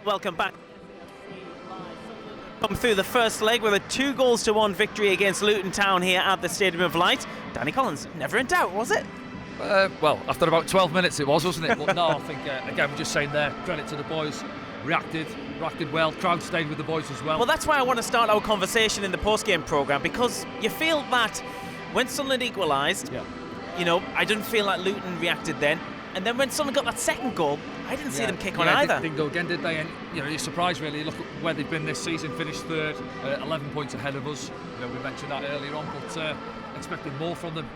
Welcome back. Come through the first leg with a 2-1 victory against Luton Town here at the Stadium of Light. Danny Collins, never in doubt, was it? Well, after about 12 minutes it was, wasn't it? But no, I think, again, we're just saying there, credit to the boys, reacted well, crowd stayed with the boys as well. Well, that's why I want to start our conversation in the post-game programme, because you feel that when Sunderland equalised, I didn't feel like Luton reacted then. And then when Sunderland got that second goal, I didn't see them kick on either. Didn't go again, did they? And you're surprised really. Look at where they've been this season. Finished third, 11 points ahead of us. We mentioned that earlier on, but expected more from them.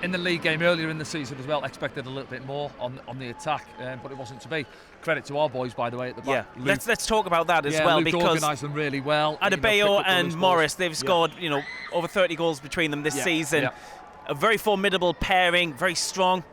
In the league game earlier in the season as well, expected a little bit more on the attack, but it wasn't to be. Credit to our boys, by the way, at the back. Yeah, let's talk about that as well, Luke because organised them really well. Adebayo and Morris, they've scored over 30 goals between them this season. Yeah. A very formidable pairing, very strong.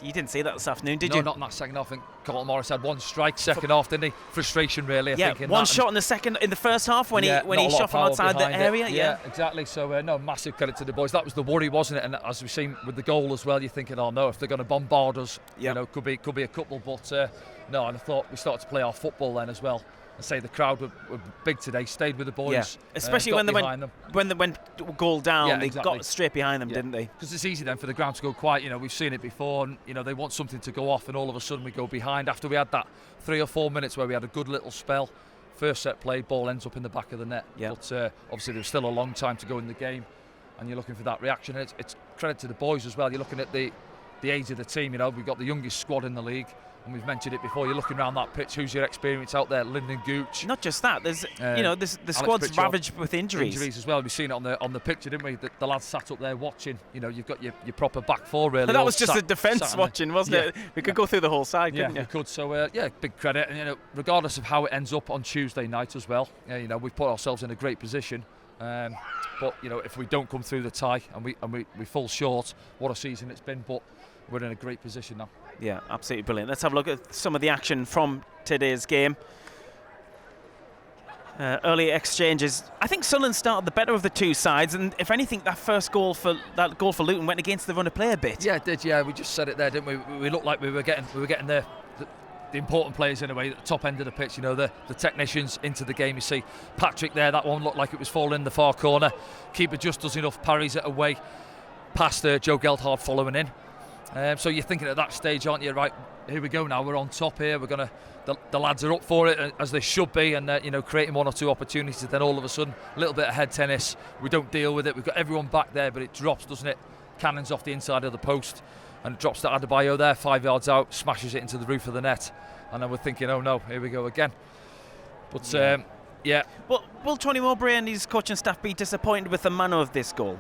You didn't see that this afternoon, did you? No, not in that second half. I think Colton Morris had one strike second half, didn't he? Frustration, really. I think, one shot in the first half when he shot from outside the area. Yeah, exactly. So no, massive credit to the boys. That was the worry, wasn't it? And as we've seen with the goal as well, you're thinking, oh no, if they're going to bombard us, could be a couple. But no, and I thought we started to play our football then as well. I say the crowd were big today, stayed with the boys. Especially when they went goal down, they got straight behind them, didn't they? Because it's easy then for the ground to go quiet. We've seen it before, and they want something to go off, and all of a sudden we go behind. After we had that 3 or 4 minutes where we had a good little spell, first set play, ball ends up in the back of the net. But obviously there's still a long time to go in the game, and you're looking for that reaction. And it's credit to the boys as well. You're looking at the age of the team. We've got the youngest squad in the league. And we've mentioned it before. You're looking around that pitch. Who's your experience out there? Lyndon Gooch. Not just that. There's the squad's ravaged with injuries. Injuries as well. We've seen it on the picture, didn't we? The lads sat up there watching. You've got your proper back four really. That was just the defence watching, wasn't it? We could go through the whole side, couldn't we? We could. So big credit. And regardless of how it ends up on Tuesday night as well, we've put ourselves in a great position. But if we don't come through the tie and we fall short, what a season it's been. But we're in a great position now. Yeah, absolutely brilliant. Let's have a look at some of the action from today's game. Early exchanges. I think Sunderland started the better of the two sides, and if anything, that goal for Luton went against the run of play a bit. Yeah, it did. Yeah, we just said it there, didn't we? We looked like we were getting the important players in a way at the top end of the pitch. The technicians into the game. You see Patrick there. That one looked like it was falling in the far corner. Keeper just does enough, parries it away. Past Joe Gelhardt following in. So you're thinking at that stage, aren't you? Right, here we go now. We're on top here. We're gonna. The lads are up for it as they should be, and creating 1 or 2 opportunities. Then all of a sudden, a little bit of head tennis. We don't deal with it. We've got everyone back there, but it drops, doesn't it? Cannons off the inside of the post, and it drops to Adebayo there, 5 yards out, smashes it into the roof of the net, and then we're thinking, oh no, here we go again. But Well, will Tony Mowbray and his coaching staff be disappointed with the manner of this goal?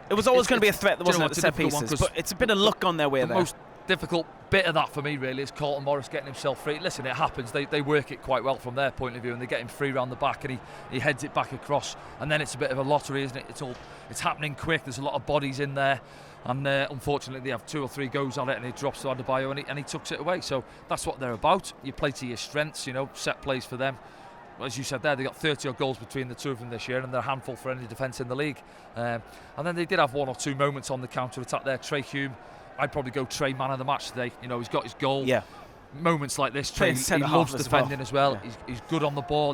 It was always going to be a threat, wasn't it, the set pieces, but it's a bit of luck on their way there. The most difficult bit of that for me really is Colton Morris getting himself free. Listen, it happens. They work it quite well from their point of view, and they get him free round the back, and he heads it back across, and then it's a bit of a lottery, isn't it? It's happening quick. There's a lot of bodies in there, and unfortunately they have 2 or 3 goes on it, and it drops to Adebayo, and he tucks it away. So that's what they're about. You play to your strengths, set plays for them. As you said there, they got 30 odd goals between the two of them this year, and they're a handful for any defence in the league. And then they did have 1 or 2 moments on the counter attack there. Trey Hume, I'd probably go Trey man of the match today. He's got his goal. Yeah. Moments like this, Trey, he loves defending as well. Yeah. He's good on the ball.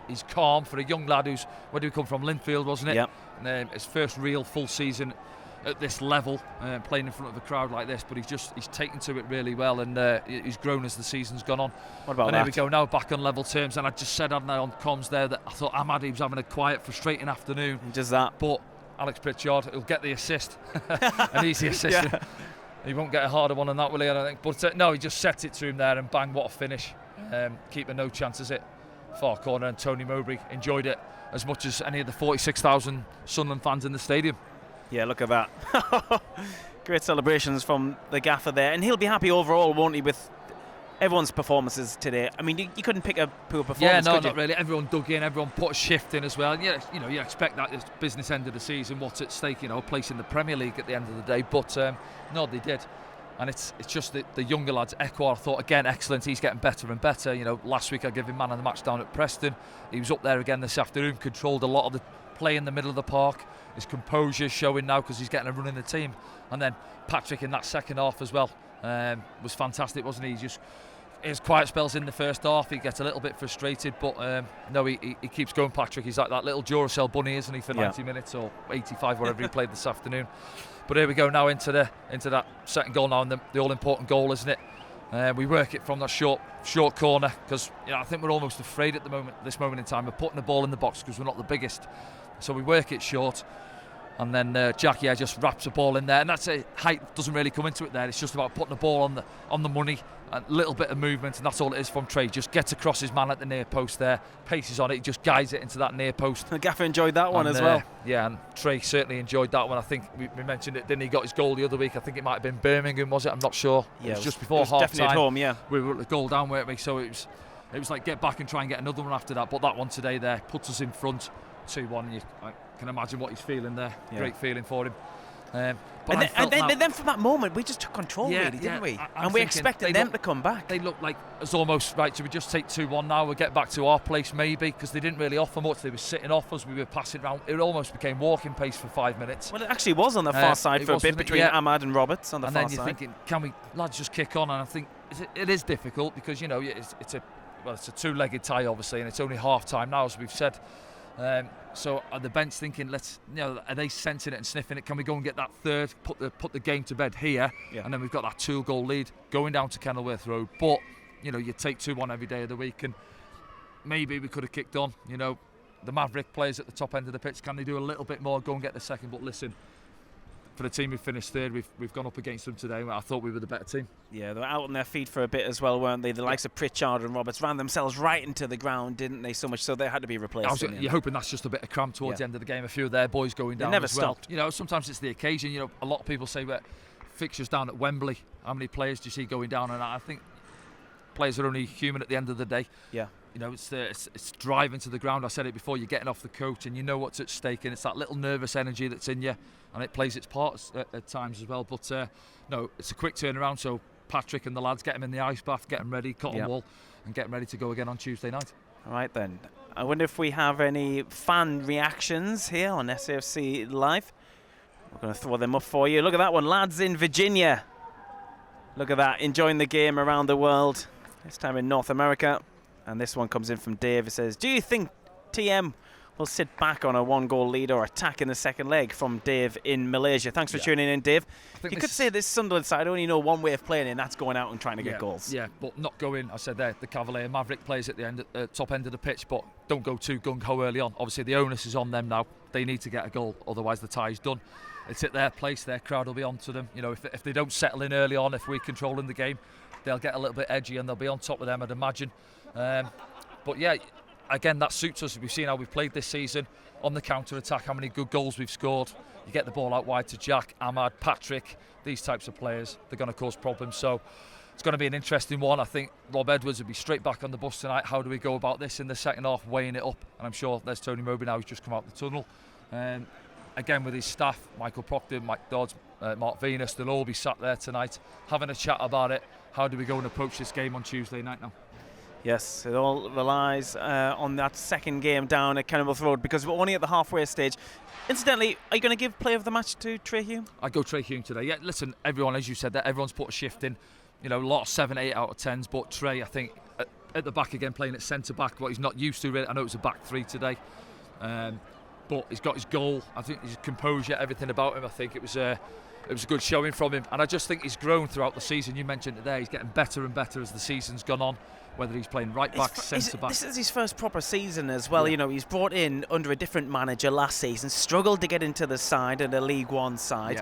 He's calm for a young lad who's, where did he come from? Linfield, wasn't it? Yeah. And, his first real full season at this level, playing in front of a crowd like this, but he's taken to it really well, and he's grown as the season's gone on. What about that? Here we go now, back on level terms, and I just said, hadn't I, on comms there, that I thought Amadi was having a quiet, frustrating afternoon. He does that. But Alex Pritchard, he'll get the assist, an easy assist. Yeah. He won't get a harder one than that, will he? I don't think. But no, he just sets it to him there, and bang, what a finish. Keeper no chance, is it? Far corner, and Tony Mowbray enjoyed it as much as any of the 46,000 Sunderland fans in the stadium. Yeah, look at that. Great celebrations from the gaffer there. And he'll be happy overall, won't he, with everyone's performances today? I mean, you couldn't pick a poor performance, Yeah, no, could you? not really. Everyone dug in, everyone put a shift in as well. And you expect that as business end of the season, what's at stake, a place in the Premier League at the end of the day. But no, they did. And it's just the younger lads. Ekwar, I thought, again, excellent. He's getting better and better. Last week I gave him man of the match down at Preston. He was up there again this afternoon, controlled a lot of the play in the middle of the park. His composure showing now because he's getting a run in the team. And then Patrick in that second half as well was fantastic, wasn't he? He just his quiet spells in the first half. He gets a little bit frustrated, but no, he keeps going, Patrick. He's like that little Duracell bunny, isn't he, for 90 minutes or 85, whatever he played this afternoon. But here we go now into that second goal now, and the all-important goal, isn't it? We work it from that short corner, because I think we're almost afraid at this moment in time of putting the ball in the box because we're not the biggest. So we work it short, and then Jack just wraps the ball in there, and that's it. Height doesn't really come into it there. It's just about putting the ball on the money, a little bit of movement, and that's all it is from Trey. Just gets across his man at the near post there, paces on it, he just guides it into that near post. The gaffer enjoyed that one as well. Yeah, and Trey certainly enjoyed that one. I think we mentioned it, didn't he? Got his goal the other week. I think it might have been Birmingham, was it? I'm not sure. Yeah, it was just before half definitely time. At home, yeah. We were at the goal down, weren't we? So it was like get back and try and get another one after that. But that one today there puts us in front 2-1. I can imagine what he's feeling there. Yeah. Great feeling for him. And then from that moment, we just took control, really, didn't we? And we expected them to come back. They looked like it's almost right. Should we just take 2-1 now? We'll get back to our place, maybe, because they didn't really offer much. They were sitting off us. We were passing around. It almost became walking pace for 5 minutes. Well, it actually was on the far side for a bit between Ahmad and Roberts on the far side. And then you're thinking, can we, lads, just kick on? And I think it is difficult because it's a two-legged tie, obviously, and it's only half time now, as we've said. So at the bench thinking, are they sensing it and sniffing it? Can we go and get that third, put the game to bed here? Yeah. And then we've got that 2-goal lead going down to Kenilworth Road. But you take 2-1 every day of the week, and maybe we could have kicked on. The Maverick players at the top end of the pitch, can they do a little bit more, go and get the second? But listen, for the team who finished third, we've gone up against them today. I thought we were the better team. Yeah, they were out on their feet for a bit as well, weren't they? The likes of Pritchard and Roberts ran themselves right into the ground, didn't they? So much so they had to be replaced. You're hoping that's just a bit of cramp towards the end of the game. A few of their boys going down. They never as well. stopped. Sometimes it's the occasion. A lot of people say, well, fixtures down at Wembley, how many players do you see going down? And I think players are only human at the end of the day. Yeah. It's driving to the ground. I said it before, you're getting off the coach and you know what's at stake, and it's that little nervous energy that's in you, and it plays its part at times as well. But no, it's a quick turnaround, so Patrick and the lads get him in the ice bath, get him ready, cotton wool, and get him ready to go again on Tuesday night. All right then. I wonder if we have any fan reactions here on SAFC Live. We're going to throw them up for you. Look at that one, lads in Virginia. Look at that, enjoying the game around the world. This time in North America. And this one comes in from Dave. It says, do you think TM will sit back on a 1-goal lead or attack in the second leg? From Dave in Malaysia. Thanks for tuning in, Dave. You could say this Sunderland side only know one way of playing, and that's going out and trying to get goals. Yeah, but not going, I said there, the Cavalier Maverick plays at the top end of the pitch, but don't go too gung-ho early on. Obviously, the onus is on them now. They need to get a goal, otherwise the tie's done. It's at their place, their crowd will be on to them. If they don't settle in early on, if we're controlling the game, they'll get a little bit edgy and they'll be on top of them, I'd imagine. But yeah, again, that suits us. We've seen how we've played this season on the counter-attack, how many good goals we've scored. You get the ball out wide to Jack, Ahmad, Patrick, these types of players, they're going to cause problems. So it's going to be an interesting one. I think Rob Edwards will be straight back on the bus tonight. How do we go about this in the second half, weighing it up? And I'm sure there's Tony Moby now, who's just come out the tunnel. Again, with his staff, Michael Proctor, Mike Dodds, Mark Venus, they'll all be sat there tonight having a chat about it. How do we go and approach this game on Tuesday night now? Yes, it all relies on that second game down at Kenilworth Road, because we're only at the halfway stage. Incidentally, are you going to give player of the match to Trey Hume? I go Trey Hume today. Yeah, listen, everyone, as you said, that everyone's put a shift in. A lot of 7, 8 out of 10s, but Trey, I think, at the back again, playing at centre back, what he's not used to. Really. I know it was a back three today, but he's got his goal. I think his composure, everything about him. I think it was a good showing from him, and I just think he's grown throughout the season. You mentioned it there. He's getting better and better as the season's gone on. Whether he's playing right back, centre back. This is his first proper season as well. Yeah. He's brought in under a different manager last season, struggled to get into the side and the League One side. Yeah.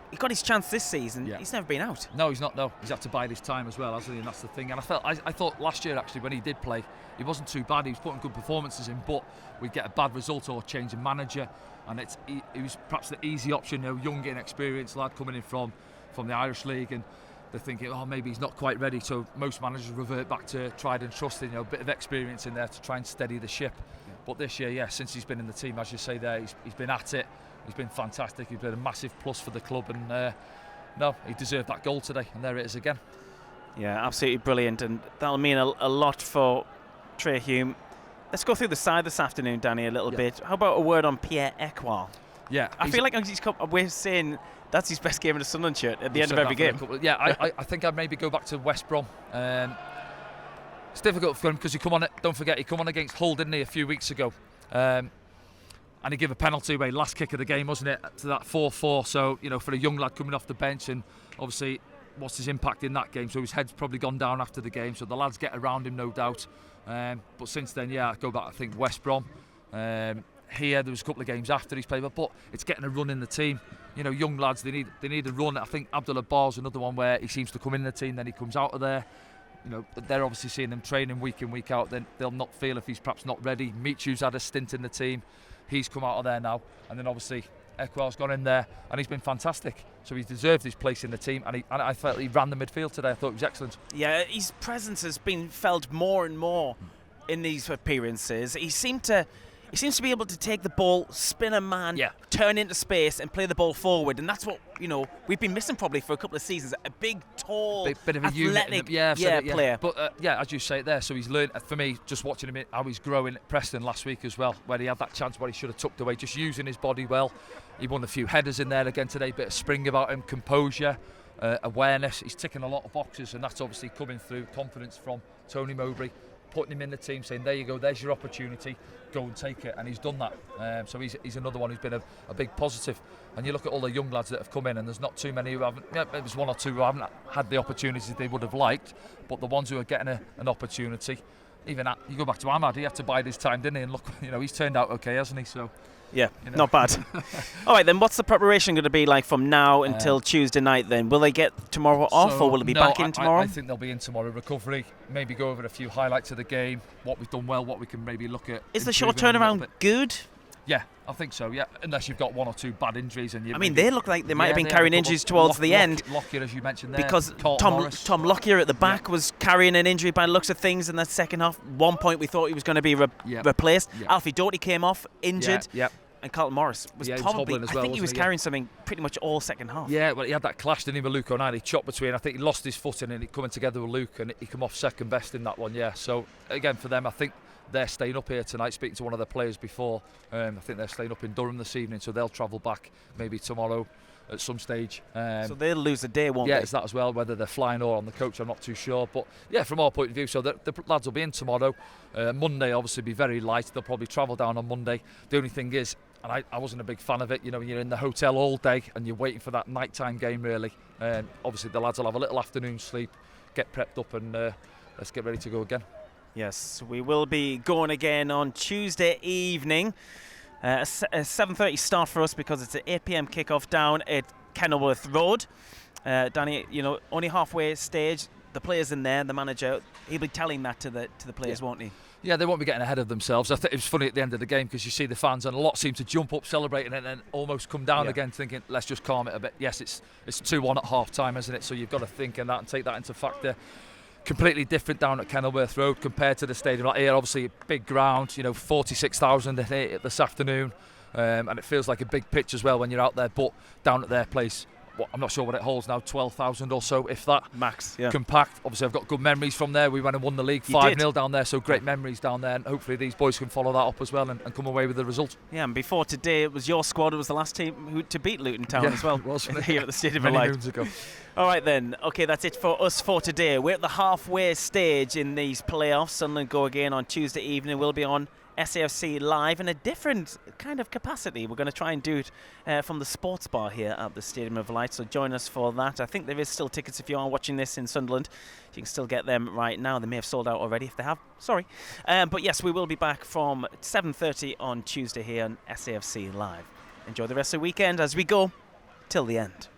He got his chance this season. Yeah. He's never been out. No, he's not. No, he's had to bide his time as well, hasn't he? And that's the thing. And I thought last year actually when he did play, he wasn't too bad. He was putting good performances in, but we'd get a bad result or change in manager, and he was perhaps the easy option. Young, inexperienced lad coming in from the Irish League, and they're thinking, maybe he's not quite ready. So most managers revert back to tried and trusted, a bit of experience in there to try and steady the ship. Yeah. But this year, since he's been in the team, as you say there, he's been at it. He's been fantastic. He's been a massive plus for the club, and no, he deserved that goal today, and there it is again. Yeah, absolutely brilliant, and that'll mean a lot for Trey Hume. Let's go through the side this afternoon, Danny, a little bit. How about a word on Pierre Ekwal? Yeah, I feel like we're saying that's his best game in a Sunderland shirt at the end of every game. I think I'd maybe go back to West Brom. It's difficult for him because don't forget, he come on against Hull, didn't he, a few weeks ago. And he gave a penalty away, last kick of the game, wasn't it, to that 4-4. So, for a young lad coming off the bench, and obviously, what's his impact in that game? So his head's probably gone down after the game. So the lads get around him, no doubt. But since then, I go back, I think, West Brom. Here, there was a couple of games after he's played, but it's getting a run in the team. Young lads, they need a run. I think Abdullah Bar's another one where he seems to come in the team, then he comes out of there. They're obviously seeing him training week in, week out. Then they'll not feel if he's perhaps not ready. Michu's had a stint in the team. He's come out of there now. And then obviously Ekwell's gone in there and he's been fantastic. So he's deserved his place in the team, and I felt he ran the midfield today. I thought he was excellent. Yeah, his presence has been felt more and more in these appearances. He seems to be able to take the ball, spin a man, turn into space and play the ball forward. And that's what, we've been missing probably for a couple of seasons. A big, tall, bit of a athletic player. player. But, as you say it there, so he's learned, for me, just watching him, how he's growing at Preston last week as well, where he had that chance where he should have tucked away, just using his body well. He won a few headers in there again today, bit of spring about him, composure, awareness. He's ticking a lot of boxes, and that's obviously coming through confidence from Tony Mowbray, putting him in the team, saying, there you go, there's your opportunity, go and take it, and he's done that. So he's another one who's been a big positive. And you look at all the young lads that have come in, and there's not too many who haven't, there's one or two who haven't had the opportunities they would have liked, but the ones who are getting an opportunity, even you go back to Ahmad, he had to bide his time, didn't he? And look, he's turned out okay, hasn't he? So. Yeah, not bad. All right, then what's the preparation going to be like from now until Tuesday night then? Will they get tomorrow off, or will it be back in tomorrow? I think they'll be in tomorrow. Recovery, maybe go over a few highlights of the game, what we've done well, what we can maybe look at. Is the short turnaround good? Yeah, I think so, unless you've got one or two bad injuries. And they look like they might have been carrying injuries towards the end. Lockyer, as you mentioned there. Because Tom Lockyer at the back was carrying an injury by the looks of things in the second half. One point we thought he was going to be replaced. Alfie Doughty came off, injured. And Carlton Morris was probably, as well, I think he was carrying something pretty much all second half. Yeah, well, he had that clash, didn't he, with Luke O'Neill. He chopped between, I think he lost his footing and it coming together with Luke, and he come off second best in that one, So, again, for them, I think they're staying up here tonight. Speaking to one of the players before, I think they're staying up in Durham this evening, so they'll travel back maybe tomorrow at some stage. So they'll lose a day, won't they? Yeah, it's that as well, whether they're flying or on the coach, I'm not too sure. But, from our point of view, so the lads will be in tomorrow. Monday, obviously, be very light. They'll probably travel down on Monday. The only thing is, and I wasn't a big fan of it, you're in the hotel all day and you're waiting for that nighttime game, really. Obviously, the lads will have a little afternoon sleep, get prepped up, and let's get ready to go again. Yes, we will be going again on Tuesday evening. A 7:30 start for us because it's an 8 p.m. kickoff down at Kenilworth Road. Danny, only halfway stage. The players in there, the manager, he'll be telling that to the players, won't he? Yeah, they won't be getting ahead of themselves. I think it was funny at the end of the game because you see the fans and a lot seem to jump up celebrating and then almost come down again thinking, let's just calm it a bit. Yes, it's 2-1 at half time, isn't it? So you've got to think in that and take that into factor. Completely different down at Kenilworth Road compared to the stadium. Like here, obviously a big ground, 46,000 this afternoon, and it feels like a big pitch as well when you're out there. But down at their place, I'm not sure what it holds now, 12,000 or so, if that. Max, compact. Obviously, I've got good memories from there. We went and won the league 5-0 down there, so great memories down there. And hopefully these boys can follow that up as well and come away with the result. Yeah, and before today, it was your squad. It was the last team to beat Luton Town as well. It was here at the Stadium of Light. Many moons ago. All right then. Okay, that's it for us for today. We're at the halfway stage in these playoffs. Sunderland go again on Tuesday evening. We'll be on SAFC Live in a different kind of capacity. We're going to try and do it from the sports bar here at the Stadium of Light, so join us for that. I think there is still tickets if you are watching this in Sunderland. You can still get them right now. They may have sold out already. If they have, sorry. But yes, we will be back from 7:30 on Tuesday here on SAFC Live. Enjoy the rest of the weekend as we go till the end.